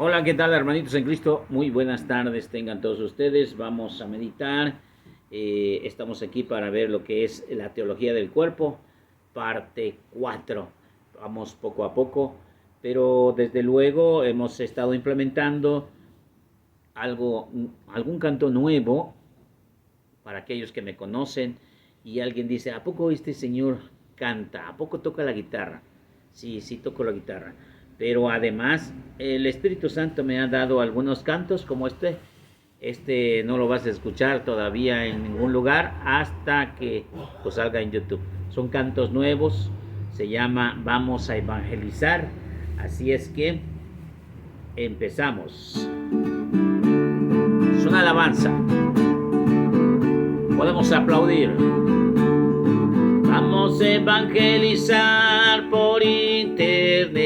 Hola, ¿qué tal, hermanitos en Cristo? Muy buenas tardes tengan todos ustedes. Vamos a meditar. Estamos aquí para ver lo que es la teología del cuerpo, parte 4. Vamos poco a poco, pero desde luego hemos estado implementando algo, algún canto nuevo para aquellos que me conocen y alguien dice, ¿a poco este señor canta? ¿A poco toca la guitarra? Sí, sí toco la guitarra. Pero además el Espíritu Santo me ha dado algunos cantos como este. Este no lo vas a escuchar todavía en ningún lugar hasta que pues, salga en YouTube. Son cantos nuevos, se llama Vamos a Evangelizar. Así es que empezamos. Es una alabanza. Podemos aplaudir. Vamos a evangelizar por internet,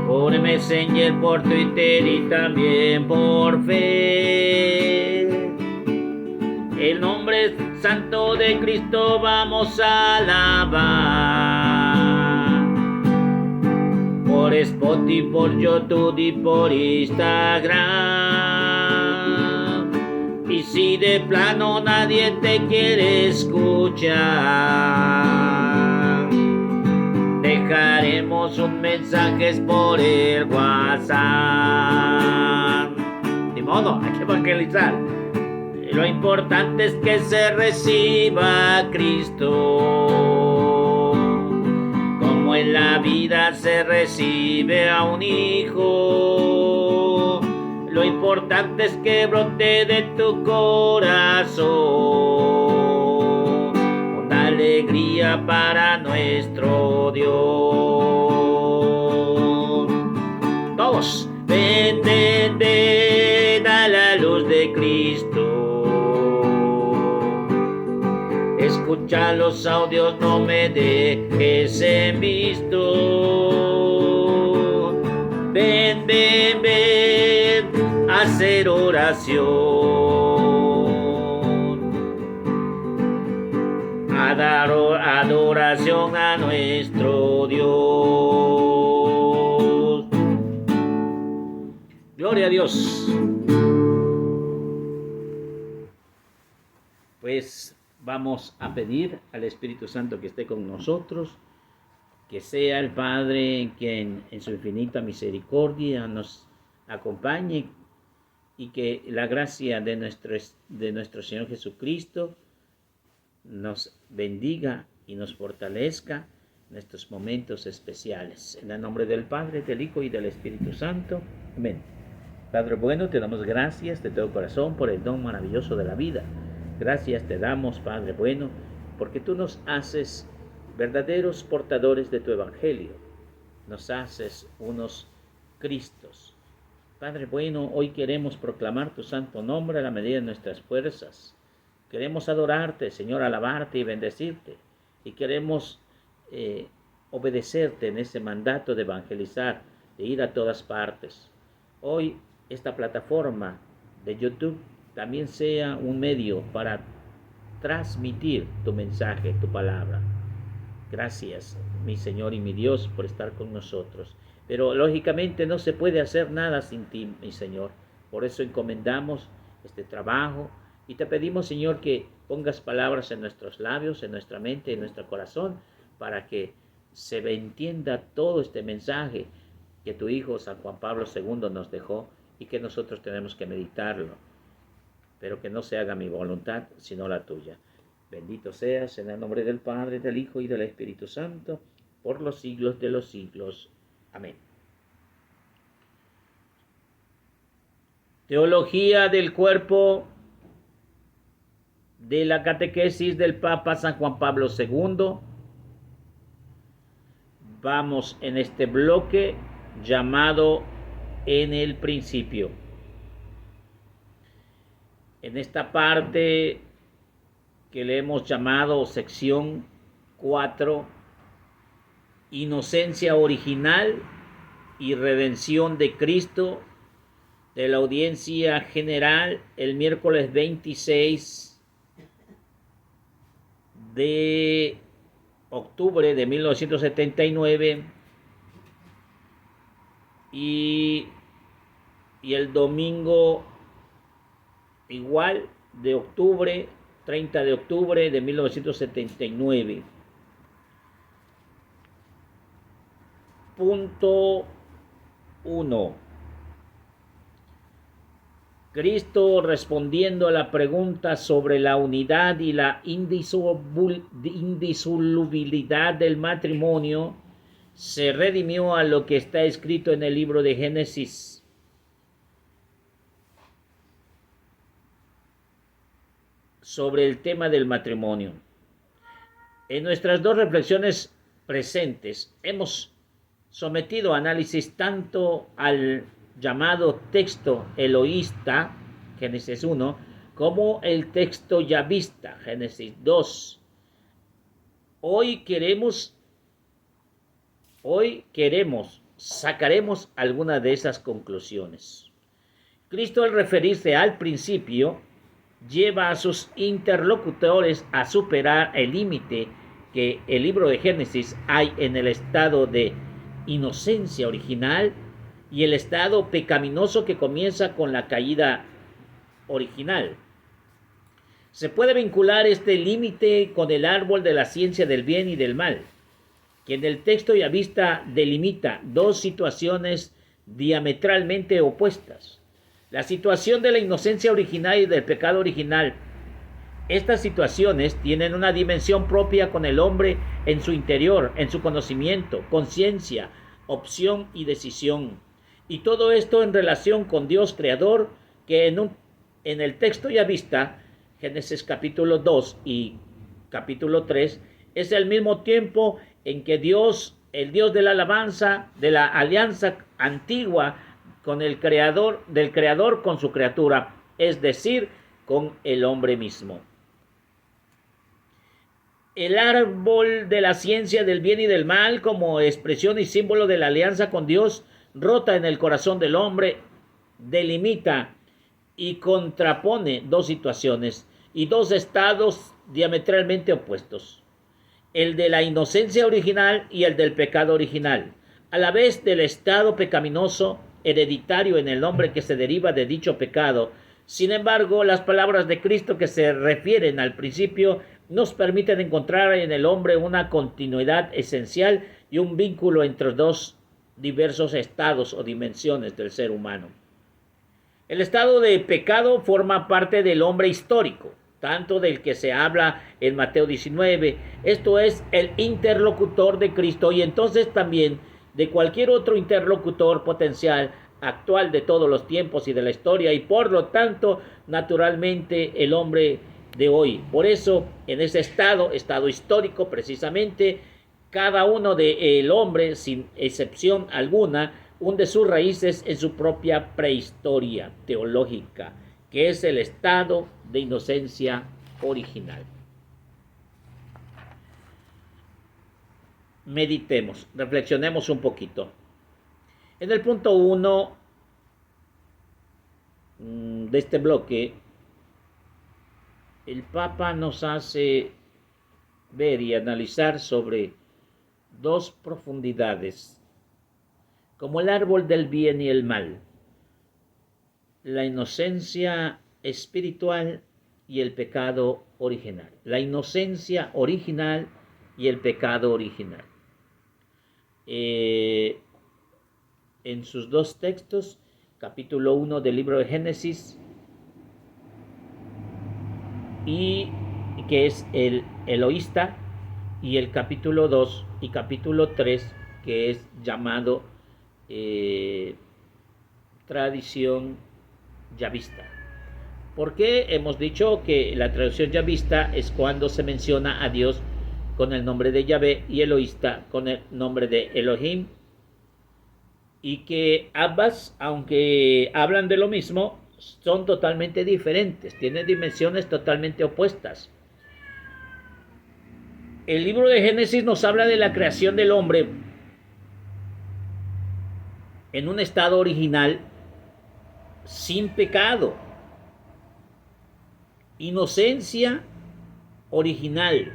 por Messenger, por Twitter y también por fe. El nombre santo de Cristo vamos a alabar. Por Spotify, por YouTube y por Instagram. Y si de plano nadie te quiere escuchar, dejaremos un mensaje por el WhatsApp. De modo, hay que evangelizar. Lo importante es que se reciba a Cristo, como en la vida se recibe a un hijo. Lo importante es que brote de tu corazón una alegría para nuestro Dios. Todos, ven, ven, ven a la luz de Cristo. Escucha los audios, no me dejes en visto. Ven, ven, ven a hacer oración. A dar adoración a nuestro Dios. Gloria a Dios. Pues vamos a pedir al Espíritu Santo que esté con nosotros, que sea el Padre quien en su infinita misericordia nos acompañe y que la gracia de nuestro Señor Jesucristo nos bendiga y nos fortalezca en estos momentos especiales. En el nombre del Padre, del Hijo y del Espíritu Santo. Amén. Padre bueno, te damos gracias de todo corazón por el don maravilloso de la vida. Gracias te damos, Padre bueno, porque tú nos haces verdaderos portadores de tu evangelio. Nos haces unos Cristos. Padre bueno, hoy queremos proclamar tu santo nombre a la medida de nuestras fuerzas. Queremos adorarte, Señor, alabarte y bendecirte. Y queremos obedecerte en ese mandato de evangelizar, de ir a todas partes. Hoy esta plataforma de YouTube también sea un medio para transmitir tu mensaje, tu palabra. Gracias, mi Señor y mi Dios, por estar con nosotros. Pero lógicamente no se puede hacer nada sin ti, mi Señor. Por eso encomendamos este trabajo y te pedimos, Señor, que pongas palabras en nuestros labios, en nuestra mente, en nuestro corazón, para que se entienda todo este mensaje que tu Hijo San Juan Pablo II nos dejó y que nosotros tenemos que meditarlo. Pero que no se haga mi voluntad, sino la tuya. Bendito seas en el nombre del Padre, del Hijo y del Espíritu Santo, por los siglos de los siglos. Amén. Teología del cuerpo de la catequesis del Papa San Juan Pablo II. Vamos en este bloque llamado En el principio. En esta parte que le hemos llamado sección 4, inocencia original y redención de Cristo, de la audiencia general el miércoles 26 de octubre de 1979, y, y el domingo igual de octubre, 30 de octubre de 1979. Punto 1. Cristo respondiendo a la pregunta sobre la unidad y la indisolubilidad del matrimonio, se redimió a lo que está escrito en el libro de Génesis. Sobre el tema del matrimonio. En nuestras dos reflexiones presentes hemos sometido a análisis tanto al llamado texto eloísta, Génesis 1, como el texto yavista, Génesis 2. Sacaremos alguna de esas conclusiones. Cristo, al referirse al principio, lleva a sus interlocutores a superar el límite que el libro de Génesis hay en el estado de inocencia original y el estado pecaminoso que comienza con la caída original. Se puede vincular este límite con el árbol de la ciencia del bien y del mal, que en el texto yavista delimita dos situaciones diametralmente opuestas. La situación de la inocencia original y del pecado original. Estas situaciones tienen una dimensión propia con el hombre en su interior, en su conocimiento, conciencia, opción y decisión. Y todo esto en relación con Dios creador, que en el texto yavista, Génesis capítulo 2 y capítulo 3, es al mismo tiempo en que Dios, el Dios de la alabanza, de la alianza antigua, con el creador, del creador con su criatura, es decir, con el hombre mismo. El árbol de la ciencia del bien y del mal, como expresión y símbolo de la alianza con Dios, rota en el corazón del hombre, delimita y contrapone dos situaciones y dos estados diametralmente opuestos: el de la inocencia original y el del pecado original, a la vez del estado pecaminoso hereditario en el hombre que se deriva de dicho pecado. Sin embargo, las palabras de Cristo que se refieren al principio nos permiten encontrar en el hombre una continuidad esencial y un vínculo entre dos diversos estados o dimensiones del ser humano. El estado de pecado forma parte del hombre histórico, tanto del que se habla en Mateo 19, esto es el interlocutor de Cristo, y entonces también de cualquier otro interlocutor potencial actual de todos los tiempos y de la historia, y por lo tanto naturalmente el hombre de hoy. Por eso en ese estado histórico precisamente, cada uno del hombre sin excepción alguna hunde sus raíces en su propia prehistoria teológica, que es el estado de inocencia original. Meditemos, reflexionemos un poquito. En el punto 1 de este bloque, el Papa nos hace ver y analizar sobre dos profundidades, como el árbol del bien y el mal, la inocencia espiritual y el pecado original. La inocencia original y el pecado original. En sus dos textos, capítulo 1 del libro de Génesis, y que es el eloísta, y el capítulo 2 y capítulo 3, que es llamado tradición yavista. ¿Por qué hemos dicho que la tradición yavista es cuando se menciona a Dios con el nombre de Yahvé y eloísta con el nombre de Elohim? Y que ambas, aunque hablan de lo mismo, son totalmente diferentes, tienen dimensiones totalmente opuestas. El libro de Génesis nos habla de la creación del hombre en un estado original sin pecado, inocencia original.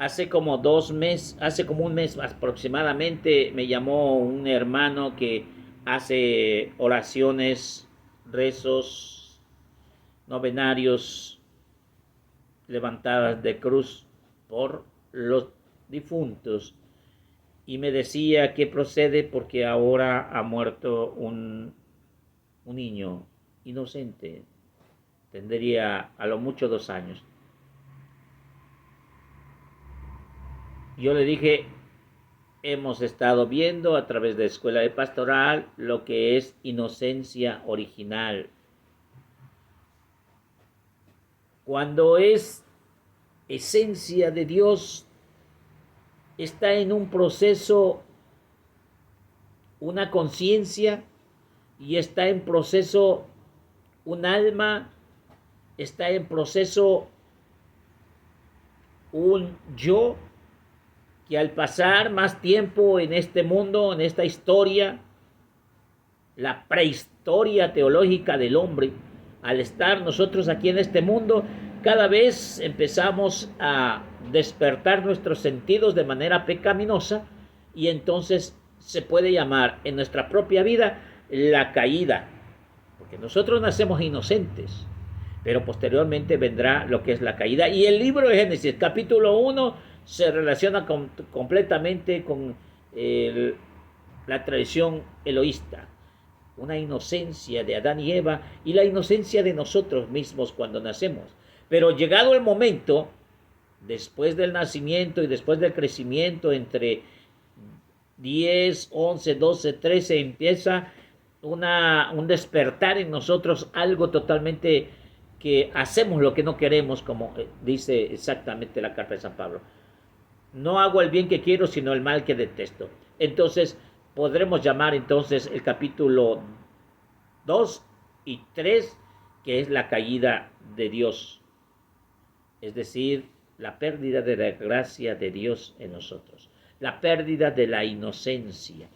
hace como un mes aproximadamente, me llamó un hermano que hace oraciones, rezos, novenarios, levantadas de cruz por los difuntos, y me decía que procede porque ahora ha muerto un niño inocente, tendría a lo mucho 2 años. Yo le dije, hemos estado viendo a través de Escuela de Pastoral lo que es inocencia original. Cuando es esencia de Dios, está en un proceso, una conciencia, y está en proceso un alma, está en proceso un yo, que al pasar más tiempo en este mundo, en esta historia, la prehistoria teológica del hombre, al estar nosotros aquí en este mundo, cada vez empezamos a despertar nuestros sentidos de manera pecaminosa, y entonces se puede llamar en nuestra propia vida la caída, porque nosotros nacemos inocentes, pero posteriormente vendrá lo que es la caída. Y el libro de Génesis, capítulo 1, se relaciona completamente con la tradición eloísta, una inocencia de Adán y Eva y la inocencia de nosotros mismos cuando nacemos. Pero llegado el momento, después del nacimiento y después del crecimiento, entre 10, 11, 12, 13, empieza un despertar en nosotros, algo totalmente que hacemos lo que no queremos, como dice exactamente la carta de San Pablo. No hago el bien que quiero, sino el mal que detesto. Entonces, podremos llamar entonces el capítulo 2 y 3, que es la caída de Dios. Es decir, la pérdida de la gracia de Dios en nosotros. La pérdida de la inocencia.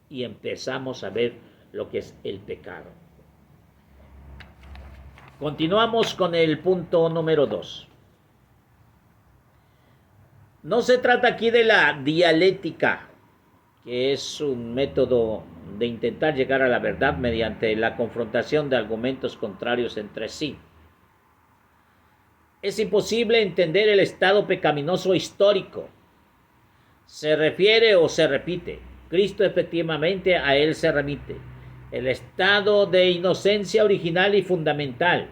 Y empezamos a ver lo que es el pecado. Continuamos con el punto número 2. No se trata aquí de la dialéctica, que es un método de intentar llegar a la verdad mediante la confrontación de argumentos contrarios entre sí. Es imposible entender el estado pecaminoso histórico. Se refiere o se repite. Cristo efectivamente a él se remite. El estado de inocencia original y fundamental.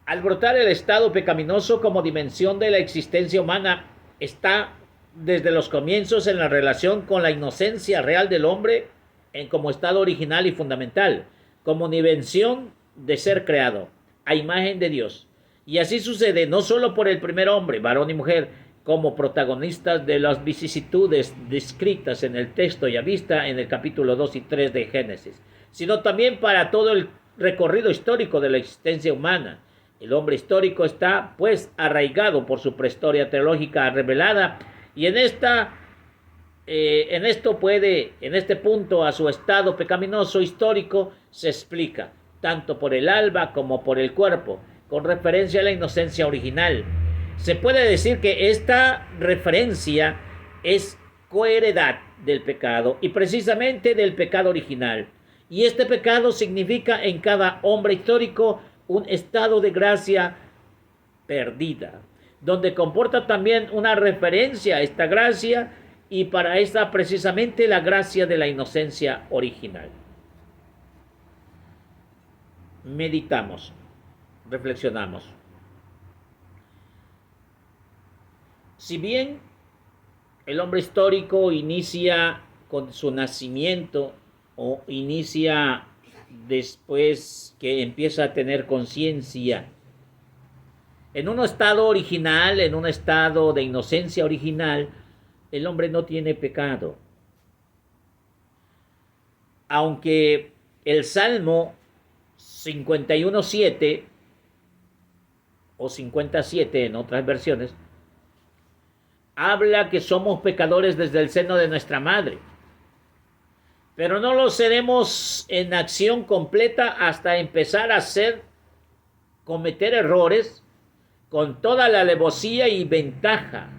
Al brotar el estado pecaminoso como dimensión de la existencia humana, está desde los comienzos en la relación con la inocencia real del hombre como estado original y fundamental, como dimensión de ser creado, a imagen de Dios. Y así sucede no solo por el primer hombre, varón y mujer, como protagonistas de las vicisitudes descritas en el texto y a vista en el capítulo 2 y 3 de Génesis, sino también para todo el recorrido histórico de la existencia humana. El hombre histórico está, pues, arraigado por su prehistoria teológica revelada, y en este punto, a su estado pecaminoso histórico se explica, tanto por el alma como por el cuerpo, con referencia a la inocencia original. Se puede decir que esta referencia es coheredad del pecado, y precisamente del pecado original. Y este pecado significa en cada hombre histórico un estado de gracia perdida, donde comporta también una referencia a esta gracia, y para esta precisamente la gracia de la inocencia original. Meditamos, reflexionamos. Si bien el hombre histórico inicia con su nacimiento o inicia después que empieza a tener conciencia, en un estado original, en un estado de inocencia original, el hombre no tiene pecado. Aunque el Salmo 51:7 o 57 en otras versiones habla que somos pecadores desde el seno de nuestra madre, pero no lo seremos en acción completa hasta empezar a cometer errores con toda la alevosía y ventaja,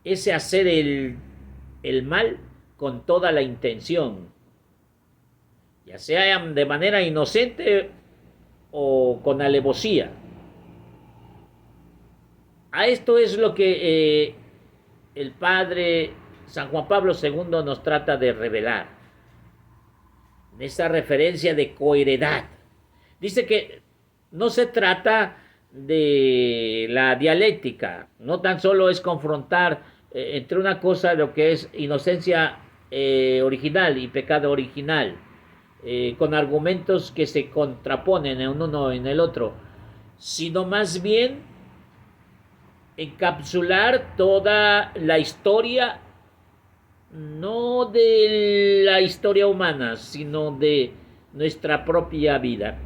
ese hacer el mal con toda la intención, ya sea de manera inocente o con alevosía. A esto es lo que el Padre San Juan Pablo II nos trata de revelar, en esa referencia de coheredad. Dice que no se trata de la dialéctica, no tan solo es confrontar entre una cosa lo que es inocencia original y pecado original, con argumentos que se contraponen en uno en el otro, sino más bien encapsular toda la historia, no de la historia humana, sino de nuestra propia vida.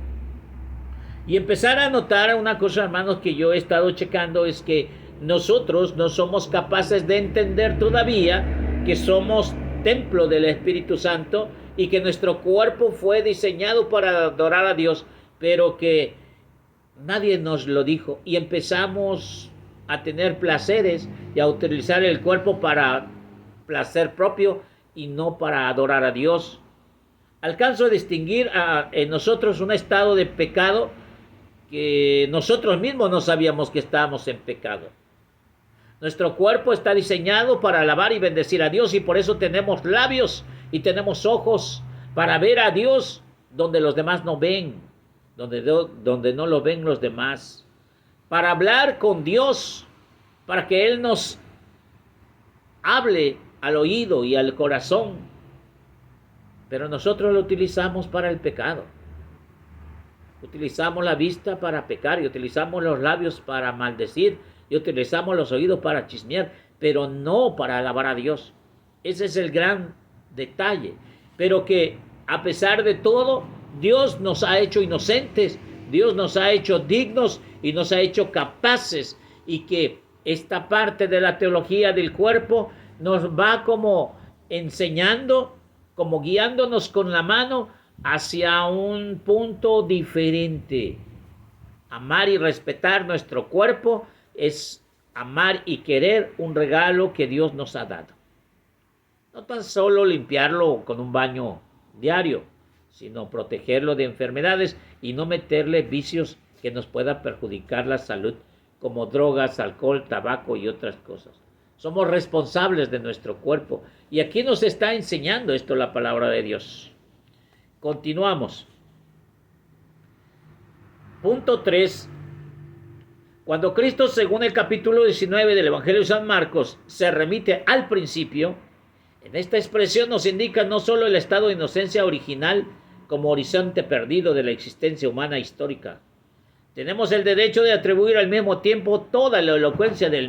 Y empezar a notar una cosa, hermanos, que yo he estado checando, es que nosotros no somos capaces de entender todavía que somos templo del Espíritu Santo y que nuestro cuerpo fue diseñado para adorar a Dios, pero que nadie nos lo dijo, y empezamos a tener placeres y a utilizar el cuerpo para placer propio y no para adorar a Dios. Alcanzo a distinguir en nosotros un estado de pecado que nosotros mismos no sabíamos que estábamos en pecado. Nuestro cuerpo está diseñado para alabar y bendecir a Dios, y por eso tenemos labios y tenemos ojos para ver a Dios donde los demás no ven, donde no lo ven los demás, para hablar con Dios, para que Él nos hable al oído y al corazón. Pero nosotros lo utilizamos para el pecado. Utilizamos la vista para pecar, y utilizamos los labios para maldecir, y utilizamos los oídos para chismear, pero no para alabar a Dios. Ese es el gran detalle. Pero que a pesar de todo, Dios nos ha hecho inocentes, Dios nos ha hecho dignos y nos ha hecho capaces, y que esta parte de la teología del cuerpo nos va como enseñando, como guiándonos con la mano hacia un punto diferente. Amar y respetar nuestro cuerpo es amar y querer un regalo que Dios nos ha dado. No tan solo limpiarlo con un baño diario, sino protegerlo de enfermedades y no meterle vicios que nos puedan perjudicar la salud, como drogas, alcohol, tabaco y otras cosas. Somos responsables de nuestro cuerpo, y aquí nos está enseñando esto la palabra de Dios. Continuamos. Punto 3. Cuando Cristo, según el capítulo 19 del Evangelio de San Marcos, se remite al principio, en esta expresión nos indica no solo el estado de inocencia original como horizonte perdido de la existencia humana histórica. Tenemos el derecho de atribuir al mismo tiempo toda la elocuencia del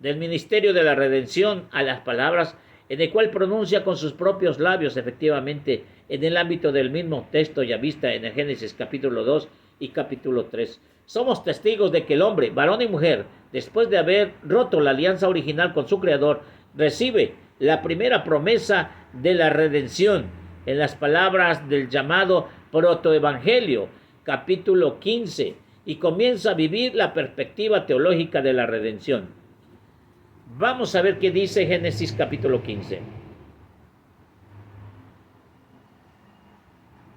ministerio de la redención a las palabras en el cual pronuncia con sus propios labios, efectivamente, en el ámbito del mismo texto ya vista en el Génesis capítulo 2 y capítulo 3. Somos testigos de que el hombre, varón y mujer, después de haber roto la alianza original con su Creador, recibe la primera promesa de la redención en las palabras del llamado protoevangelio, capítulo 15, y comienza a vivir la perspectiva teológica de la redención. Vamos a ver qué dice Génesis capítulo 15.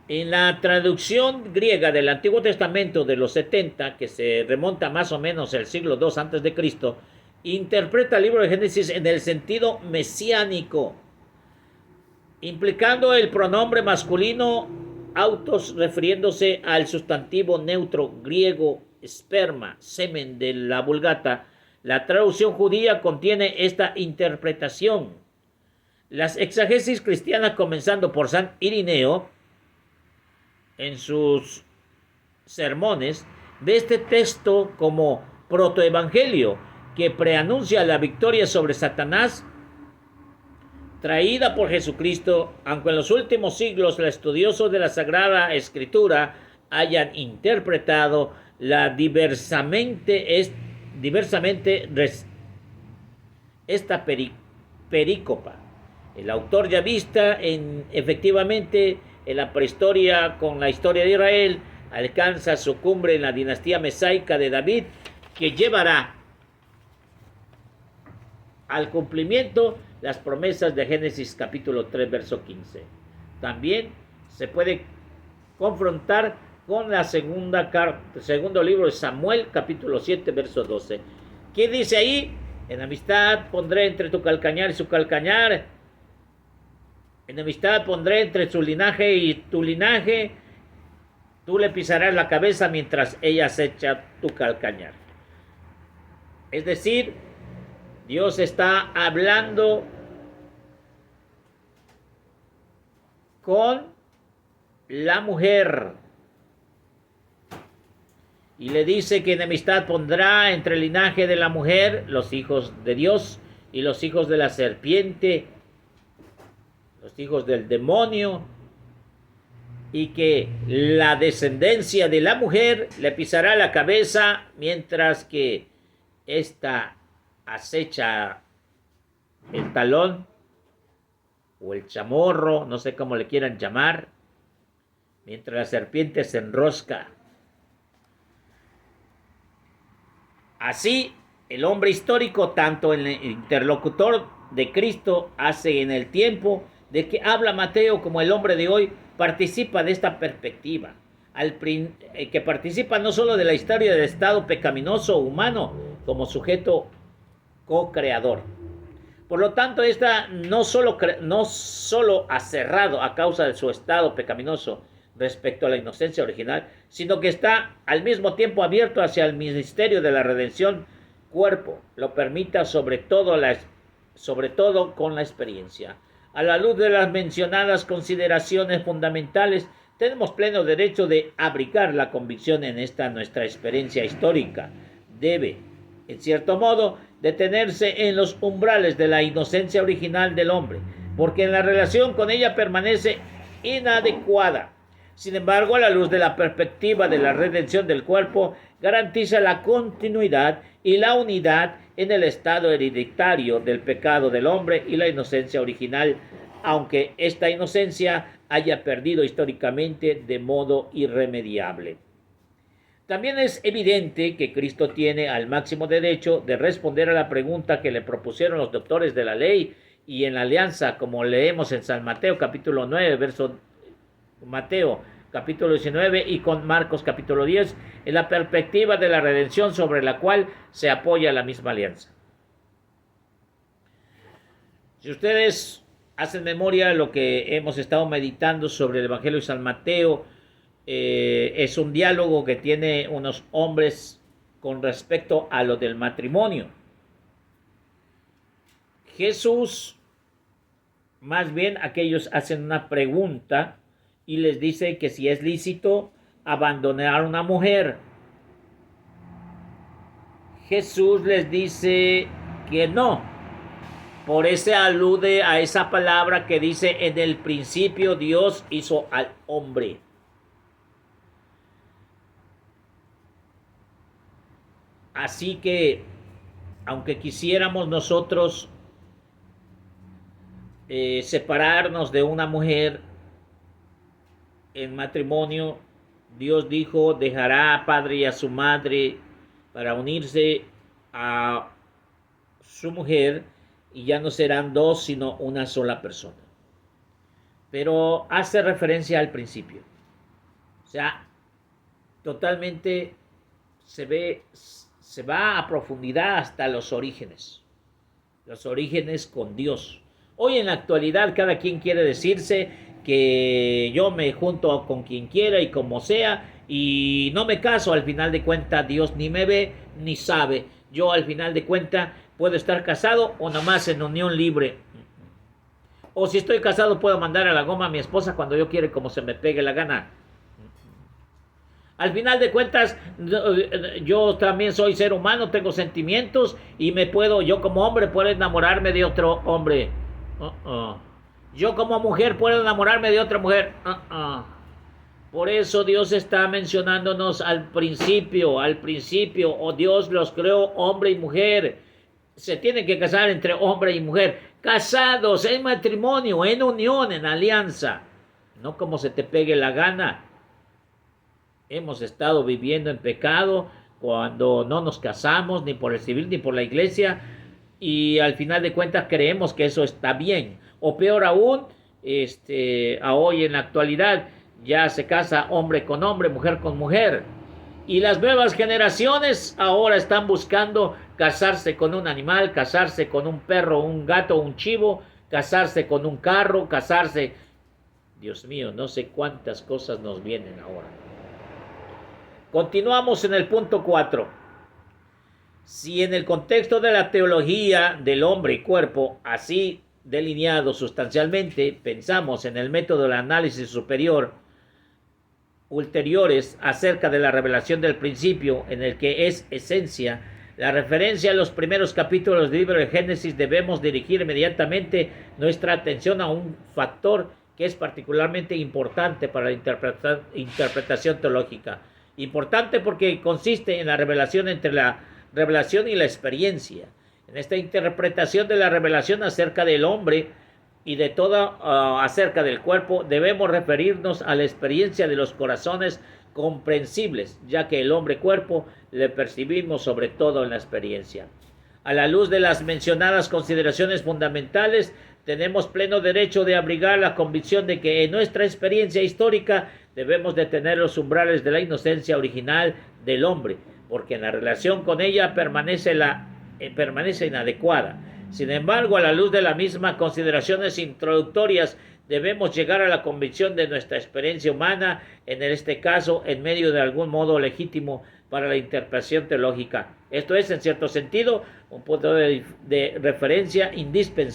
En la traducción griega del Antiguo Testamento de los 70, que se remonta más o menos al siglo II antes de Cristo, interpreta el libro de Génesis en el sentido mesiánico, implicando el pronombre masculino autos, refiriéndose al sustantivo neutro griego esperma, semen de la Vulgata. La traducción judía contiene esta interpretación. Las exegesis cristianas, comenzando por San Irineo, en sus sermones, ve este texto como protoevangelio que preanuncia la victoria sobre Satanás traída por Jesucristo, aunque en los últimos siglos los estudiosos de la Sagrada Escritura hayan interpretado la diversamente esta perícopa. El autor ya vista efectivamente en la prehistoria con la historia de Israel alcanza su cumbre en la dinastía mesaica de David, que llevará al cumplimiento las promesas de Génesis capítulo 3, verso 15. También se puede confrontar con la segundo libro de Samuel, capítulo 7, verso 12. ¿Qué dice ahí? Enemistad pondré entre tu calcañar y su calcañar. Enemistad pondré entre su linaje y tu linaje. Tú le pisarás la cabeza mientras ella acecha tu calcañar. Es decir, Dios está hablando con la mujer y le dice que enemistad pondrá entre el linaje de la mujer, los hijos de Dios, y los hijos de la serpiente, los hijos del demonio, y que la descendencia de la mujer le pisará la cabeza mientras que ésta acecha el talón o el chamorro, no sé cómo le quieran llamar, mientras la serpiente se enrosca. Así, el hombre histórico, tanto el interlocutor de Cristo hace en el tiempo de que habla Mateo como el hombre de hoy, participa de esta perspectiva, que participa no solo de la historia del estado pecaminoso humano como sujeto co-creador. Por lo tanto, esta no solo ha cerrado a causa de su estado pecaminoso respecto a la inocencia original, sino que está al mismo tiempo abierto hacia el ministerio de la redención cuerpo, lo permita sobre todo con la experiencia. A la luz de las mencionadas consideraciones fundamentales, tenemos pleno derecho de abrigar la convicción en esta nuestra experiencia histórica. Debe, en cierto modo, detenerse en los umbrales de la inocencia original del hombre, porque en la relación con ella permanece inadecuada. Sin embargo, a la luz de la perspectiva de la redención del cuerpo, garantiza la continuidad y la unidad en el estado hereditario del pecado del hombre y la inocencia original, aunque esta inocencia haya perdido históricamente de modo irremediable. También es evidente que Cristo tiene al máximo derecho de responder a la pregunta que le propusieron los doctores de la ley y en la alianza, como leemos en San Mateo capítulo 9, verso Mateo capítulo 19 y con Marcos capítulo 10, en la perspectiva de la redención sobre la cual se apoya la misma alianza. Si ustedes hacen memoria de lo que hemos estado meditando sobre el Evangelio de San Mateo, es un diálogo que tiene unos hombres con respecto a lo del matrimonio. Jesús, más bien aquellos hacen una pregunta y les dice que si es lícito abandonar a una mujer. Jesús les dice que no. Por eso alude a esa palabra que dice: en el principio Dios hizo al hombre. Así que, aunque quisiéramos nosotros separarnos de una mujer en matrimonio, Dios dijo: dejará a padre y a su madre para unirse a su mujer, y ya no serán dos, sino una sola persona. Pero hace referencia al principio. O sea, totalmente se va a profundidad hasta los orígenes con Dios. Hoy en la actualidad cada quien quiere decirse que yo me junto con quien quiera y como sea y no me caso. Al final de cuentas Dios ni me ve ni sabe. Yo al final de cuentas puedo estar casado o nomás en unión libre. O si estoy casado puedo mandar a la goma a mi esposa cuando yo quiera, como se me pegue la gana. Al final de cuentas, yo también soy ser humano, tengo sentimientos y yo como hombre puedo enamorarme de otro hombre. Yo como mujer puedo enamorarme de otra mujer. Por eso Dios está mencionándonos al principio, Dios los creó hombre y mujer. Se tienen que casar entre hombre y mujer, casados en matrimonio, en unión, en alianza, no como se te pegue la gana. hemos estado viviendo en pecado cuando no nos casamos ni por el civil ni por la iglesia, y al final de cuentas creemos que eso está bien, o peor aún, a hoy en la actualidad ya se casa hombre con hombre, mujer con mujer, y las nuevas generaciones ahora están buscando casarse con un animal, casarse con un perro, un gato, un chivo, casarse con un carro, casarse. Dios mío, no sé cuántas cosas nos vienen ahora. Continuamos en el punto 4. Si en el contexto de la teología del hombre y cuerpo, así delineado sustancialmente, pensamos en el método del análisis superior, ulteriores acerca de la revelación del principio, en el que es esencia, la referencia a los primeros capítulos del libro de Génesis, debemos dirigir inmediatamente nuestra atención a un factor que es particularmente importante para la interpretación teológica. Importante porque consiste en la revelación entre la revelación y la experiencia. En esta interpretación de la revelación acerca del hombre y de todo acerca del cuerpo, debemos referirnos a la experiencia de los corazones comprensibles, ya que el hombre cuerpo le percibimos sobre todo en la experiencia. A la luz de las mencionadas consideraciones fundamentales, tenemos pleno derecho de abrigar la convicción de que en nuestra experiencia histórica debemos detener los umbrales de la inocencia original del hombre, porque en la relación con ella permanece inadecuada. Sin embargo, a la luz de las mismas consideraciones introductorias, debemos llegar a la convicción de nuestra experiencia humana, en este caso, en medio de algún modo legítimo para la interpretación teológica. Esto es, en cierto sentido, un punto de referencia indispensable